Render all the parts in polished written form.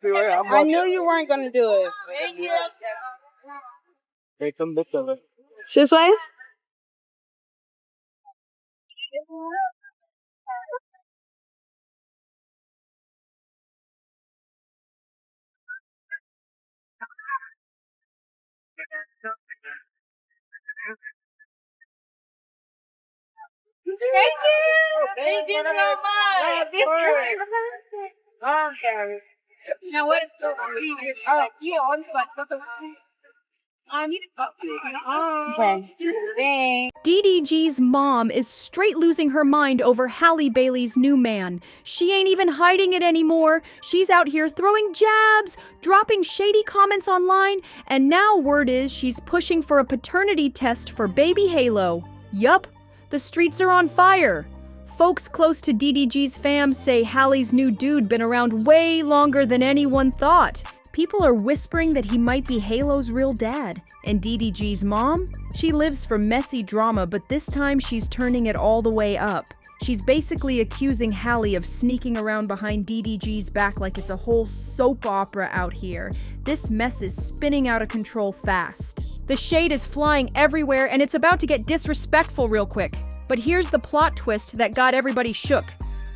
I knew you weren't gonna do it. This way? Thank you so much. Now what is the I need to talk to you. DDG's mom is straight losing her mind over Halle Bailey's new man. She ain't even hiding it anymore. She's out here throwing jabs, dropping shady comments online, and now word is she's pushing for a paternity test for baby Halo. Yup, the streets are on fire. Folks close to DDG's fam say Halle's new dude been around way longer than anyone thought. People are whispering that he might be Halo's real dad. And DDG's mom? She lives for messy drama, but this time she's turning it all the way up. She's basically accusing Halle of sneaking around behind DDG's back like it's a whole soap opera out here. This mess is spinning out of control fast. The shade is flying everywhere and it's about to get disrespectful real quick. But here's the plot twist that got everybody shook.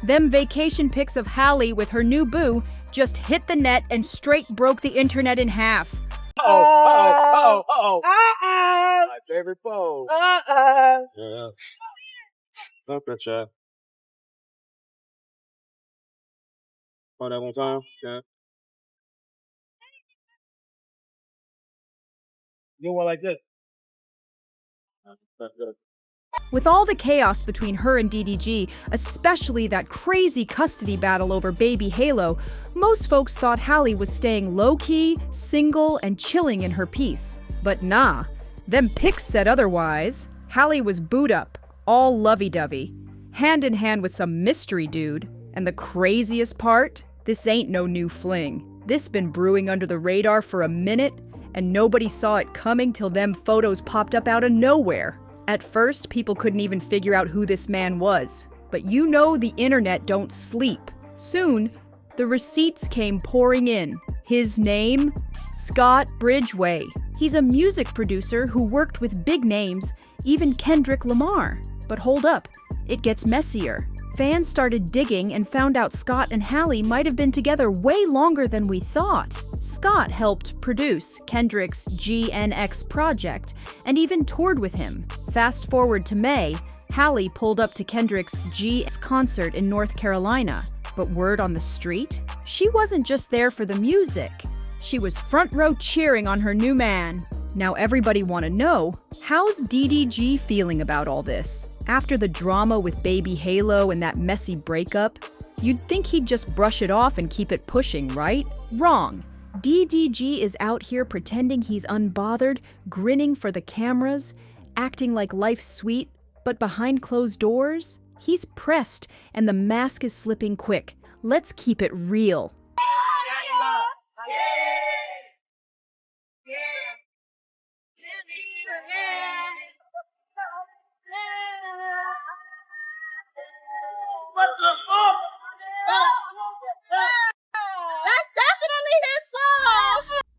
Them vacation pics of Halle with her new boo just hit the net and straight broke the internet in half. My favorite pose. Yeah. Stop that, chat. Oh, that one time? Yeah. You want like this? That's good. With all the chaos between her and DDG, especially that crazy custody battle over baby Halo, most folks thought Halle was staying low-key, single, and chilling in her peace. But nah, them pics said otherwise. Halle was booed up, all lovey-dovey, hand in hand with some mystery dude. And the craziest part? This ain't no new fling. This been brewing under the radar for a minute, and nobody saw it coming till them photos popped up out of nowhere. At first, people couldn't even figure out who this man was. But you know the internet don't sleep. Soon, the receipts came pouring in. His name? Scott Bridgway. He's a music producer who worked with big names, even Kendrick Lamar. But hold up, it gets messier. Fans started digging and found out Scott and Halle might have been together way longer than we thought. Scott helped produce Kendrick's GNX project and even toured with him. Fast forward to May, Halle pulled up to Kendrick's G's concert in North Carolina. But word on the street? She wasn't just there for the music. She was front row cheering on her new man. Now everybody wanna know, how's DDG feeling about all this? After the drama with baby Halo and that messy breakup, you'd think he'd just brush it off and keep it pushing, right? Wrong. DDG is out here pretending he's unbothered, grinning for the cameras, acting like life's sweet, but behind closed doors, he's pressed and the mask is slipping quick. Let's keep it real.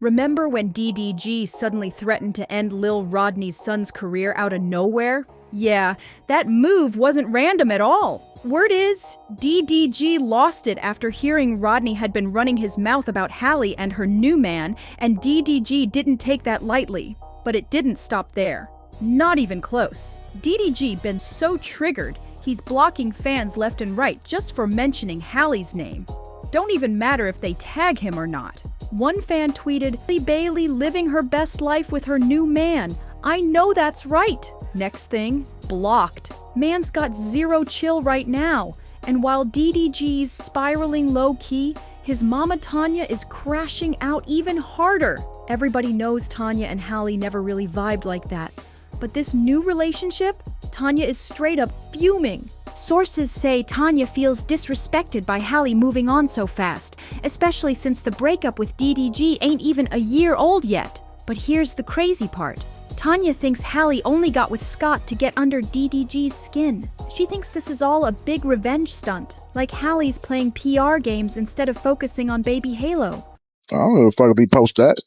Remember when DDG suddenly threatened to end Lil Rodney's son's career out of nowhere? Yeah, that move wasn't random at all. Word is, DDG lost it after hearing Rodney had been running his mouth about Halle and her new man, and DDG didn't take that lightly. But it didn't stop there. Not even close. DDG been so triggered, he's blocking fans left and right just for mentioning Halle's name. Don't even matter if they tag him or not. One fan tweeted, "Halle Bailey living her best life with her new man. I know that's right." Next thing, blocked. Man's got zero chill right now. And while DDG's spiraling low-key, his mama Tanya is crashing out even harder. Everybody knows Tanya and Halle never really vibed like that. But this new relationship, Tanya is straight up fuming. Sources say Tanya feels disrespected by Halle moving on so fast, especially since the breakup with DDG ain't even a year old yet. But here's the crazy part. Tanya thinks Halle only got with Scott to get under DDG's skin. She thinks this is all a big revenge stunt, like Halle's playing PR games instead of focusing on baby Halo. I don't know if I could be post that.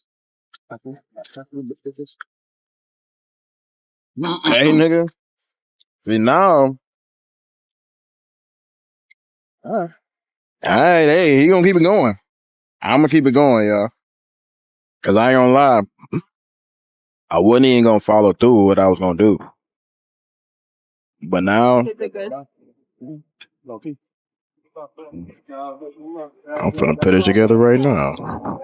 Hey, nigga. See, now. All right, hey, he gonna keep it going. I'm gonna keep it going, y'all. Cause I ain't gonna lie. I wasn't even gonna follow through with what I was gonna do. But now, I'm finna put it together right now.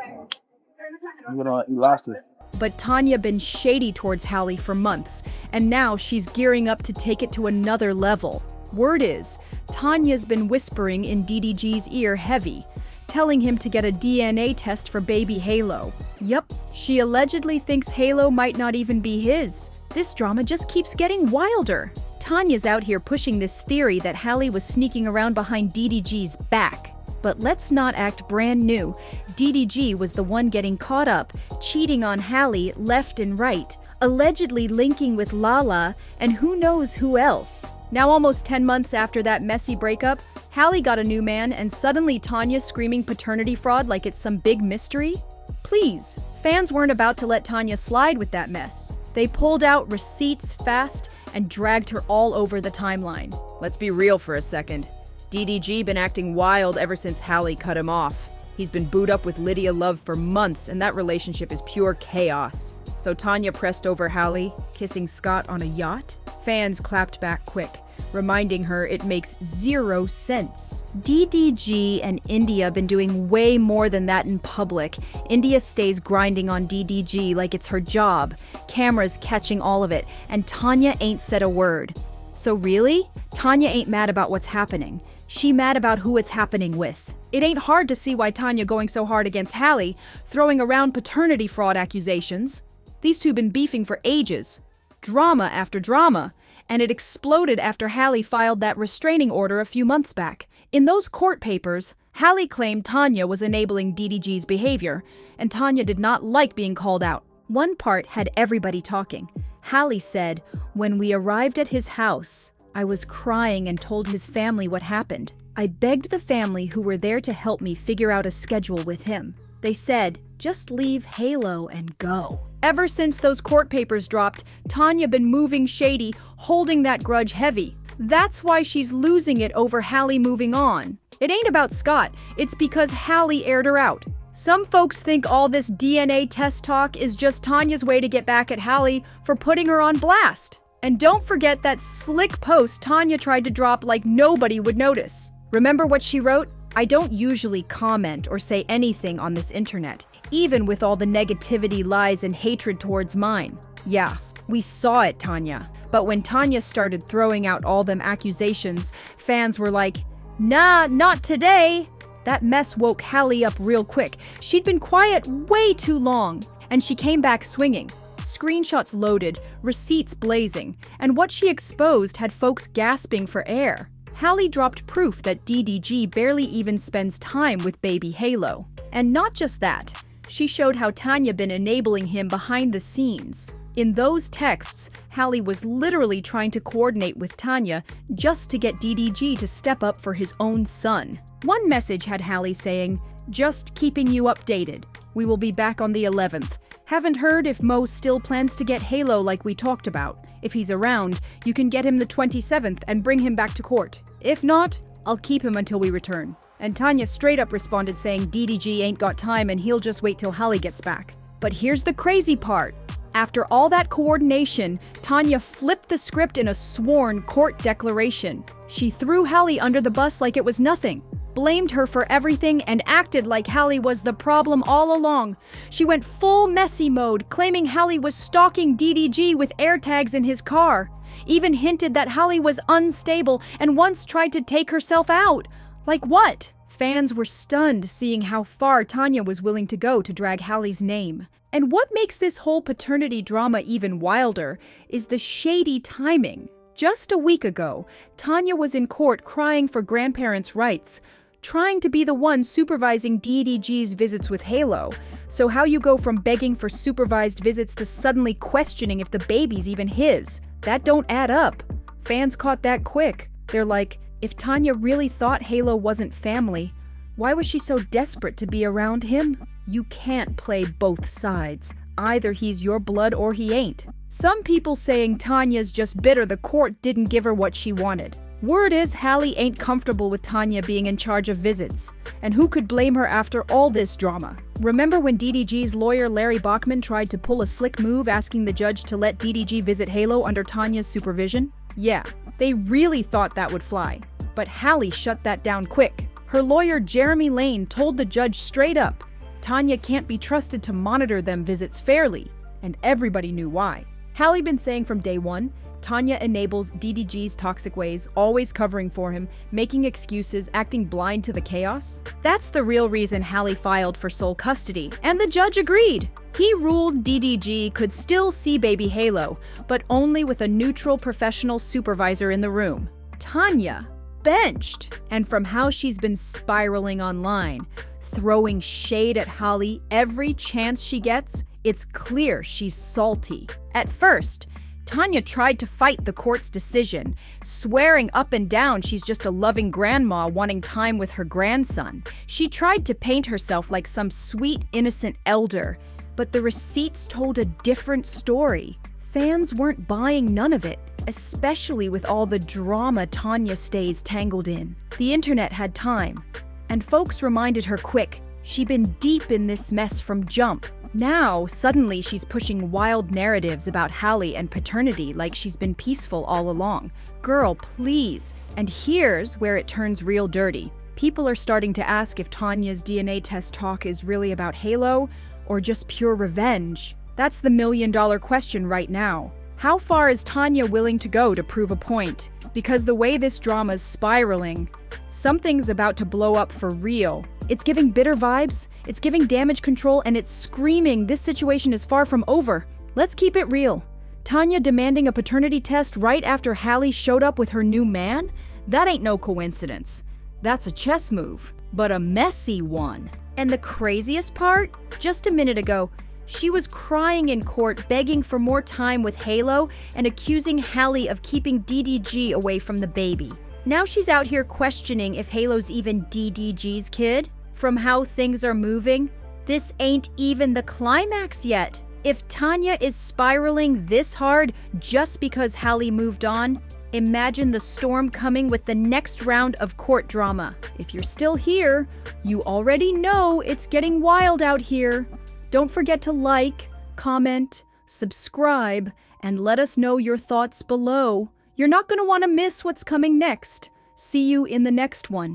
But Tanya been shady towards Halle for months, and now she's gearing up to take it to another level. Word is, Tanya's been whispering in DDG's ear heavy, telling him to get a DNA test for baby Halo. Yup, she allegedly thinks Halo might not even be his. This drama just keeps getting wilder. Tanya's out here pushing this theory that Halle was sneaking around behind DDG's back. But let's not act brand new. DDG was the one getting caught up, cheating on Halle left and right, allegedly linking with Lala and who knows who else. Now almost 10 months after that messy breakup, Halle got a new man and suddenly Tanya's screaming paternity fraud like it's some big mystery? Please, fans weren't about to let Tanya slide with that mess. They pulled out receipts fast and dragged her all over the timeline. Let's be real for a second. DDG been acting wild ever since Halle cut him off. He's been booed up with Lydia Love for months, and that relationship is pure chaos. So Tanya pressed over Halle, kissing Scott on a yacht? Fans clapped back quick, reminding her it makes zero sense. DDG and India been doing way more than that in public. India stays grinding on DDG like it's her job, cameras catching all of it, and Tanya ain't said a word. So really, Tanya ain't mad about what's happening. She mad about who it's happening with. It ain't hard to see why Tanya going so hard against Halle, throwing around paternity fraud accusations. These two been beefing for ages. Drama after drama. And it exploded after Halle filed that restraining order a few months back. In those court papers, Halle claimed Tanya was enabling DDG's behavior, and Tanya did not like being called out. One part had everybody talking. Halle said, "When we arrived at his house, I was crying and told his family what happened. I begged the family who were there to help me figure out a schedule with him. They said, just leave Halo and go." Ever since those court papers dropped, Tanya been moving shady, holding that grudge heavy. That's why she's losing it over Halle moving on. It ain't about Scott, it's because Halle aired her out. Some folks think all this DNA test talk is just Tanya's way to get back at Halle for putting her on blast. And don't forget that slick post Tanya tried to drop like nobody would notice. Remember what she wrote? "I don't usually comment or say anything on this internet, even with all the negativity, lies, and hatred towards mine." Yeah, we saw it, Tanya. But when Tanya started throwing out all them accusations, fans were like, "Nah, not today." That mess woke Halle up real quick. She'd been quiet way too long, and she came back swinging. Screenshots loaded, receipts blazing, and what she exposed had folks gasping for air. Halle dropped proof that DDG barely even spends time with baby Halo. And not just that, she showed how Tanya been enabling him behind the scenes. In those texts, Halle was literally trying to coordinate with Tanya just to get DDG to step up for his own son. One message had Halle saying, "Just keeping you updated. We will be back on the 11th. Haven't heard if Mo still plans to get Halo like we talked about. If he's around, you can get him the 27th and bring him back to court. If not, I'll keep him until we return." And Tanya straight up responded saying DDG ain't got time and he'll just wait till Halle gets back. But here's the crazy part. After all that coordination, Tanya flipped the script in a sworn court declaration. She threw Halle under the bus like it was nothing, blamed her for everything, and acted like Halle was the problem all along. She went full messy mode, claiming Halle was stalking DDG with AirTags in his car. Even hinted that Halle was unstable and once tried to take herself out. Like what? Fans were stunned seeing how far Tanya was willing to go to drag Halle's name. And what makes this whole paternity drama even wilder is the shady timing. Just a week ago, Tanya was in court crying for grandparents' rights, trying to be the one supervising DDG's visits with Halo. So how you go from begging for supervised visits to suddenly questioning if the baby's even his? That don't add up. Fans caught that quick. They're like, if Tanya really thought Halo wasn't family, why was she so desperate to be around him? You can't play both sides. Either he's your blood or he ain't. Some people saying Tanya's just bitter the court didn't give her what she wanted. Word is Halle ain't comfortable with Tanya being in charge of visits. And who could blame her after all this drama? Remember when DDG's lawyer Larry Bachman tried to pull a slick move asking the judge to let DDG visit Halo under Tanya's supervision? Yeah, they really thought that would fly. But Halle shut that down quick. Her lawyer Jeremy Lane told the judge straight up, Tanya can't be trusted to monitor them visits fairly, and everybody knew why. Halle been saying from day one, Tanya enables DDG's toxic ways, always covering for him, making excuses, acting blind to the chaos. That's the real reason Halle filed for sole custody, and the judge agreed. He ruled DDG could still see baby Halo, but only with a neutral professional supervisor in the room. Tanya benched, and from how she's been spiraling online, throwing shade at Halle every chance she gets, it's clear she's salty. At first, Tanya tried to fight the court's decision, swearing up and down she's just a loving grandma wanting time with her grandson. She tried to paint herself like some sweet, innocent elder, but the receipts told a different story. Fans weren't buying none of it, especially with all the drama Tanya stays tangled in. The internet had time, and folks reminded her quick, she'd been deep in this mess from jump. Now, suddenly she's pushing wild narratives about Halle and paternity like she's been peaceful all along. Girl, please. And here's where it turns real dirty. People are starting to ask if Tanya's DNA test talk is really about Halo or just pure revenge. That's the million-dollar question right now. How far is Tanya willing to go to prove a point? Because the way this drama's spiraling, something's about to blow up for real. It's giving bitter vibes, it's giving damage control, and it's screaming this situation is far from over. Let's keep it real. Tanya demanding a paternity test right after Halle showed up with her new man? That ain't no coincidence. That's a chess move, but a messy one. And the craziest part? Just a minute ago, she was crying in court, begging for more time with Halo and accusing Halle of keeping DDG away from the baby. Now she's out here questioning if Halo's even DDG's kid. From how things are moving, this ain't even the climax yet. If Tanya is spiraling this hard just because Halle moved on, imagine the storm coming with the next round of court drama. If you're still here, you already know it's getting wild out here. Don't forget to like, comment, subscribe, and let us know your thoughts below. You're not going to want to miss what's coming next. See you in the next one.